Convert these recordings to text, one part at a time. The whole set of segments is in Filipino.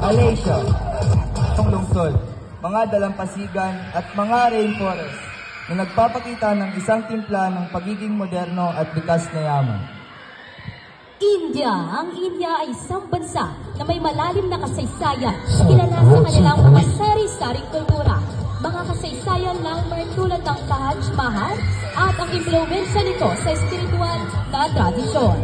Malaysia, ang lungsod, mga dalampasigan at mga rainforest na nagpapakita ng isang timpla ng pagiging moderno at likas na yaman. India. Ang India ay isang bansa na may malalim na kasaysayan, kilala sa kanilang mga sari-saring kultura. Mga kasaysayan landmark tulad ng Taj Mahal at ang impluwensya nito sa espiritual na tradisyon.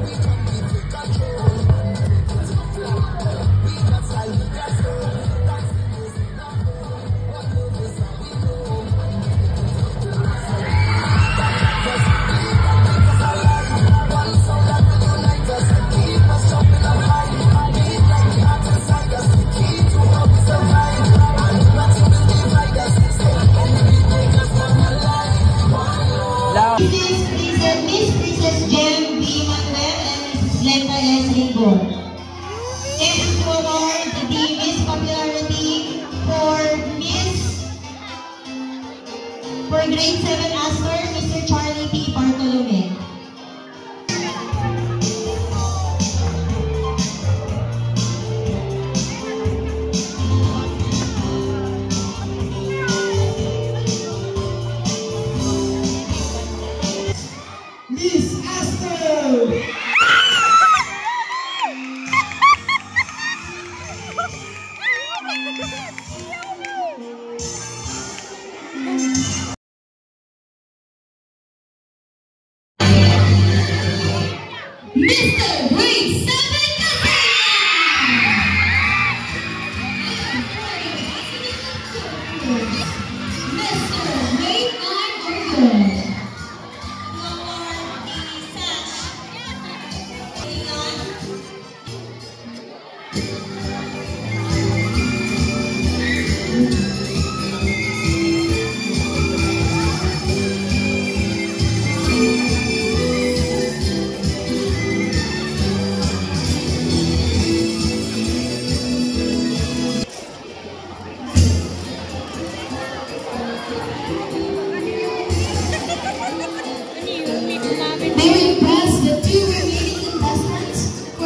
Able to award the Miss Popularity for grade 7 Astor, Mr. Charlie P. Bartolome. Miss Astor! Mr. Grade 7 Mr. Grade 9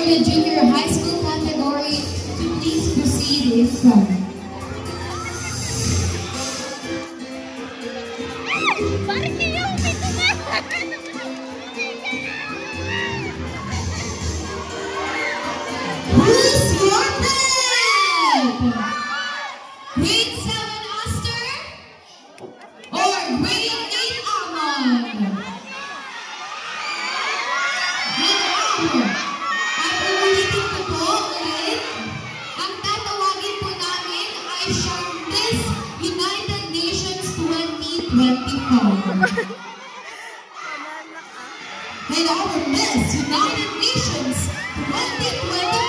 the junior high school category to please proceed in front. Who's your friend? Grade 7 Astor or grade 8 Amon? Ang tatawagin po namin ay siyang Miss United Nations 2024. And our Miss United Nations 2024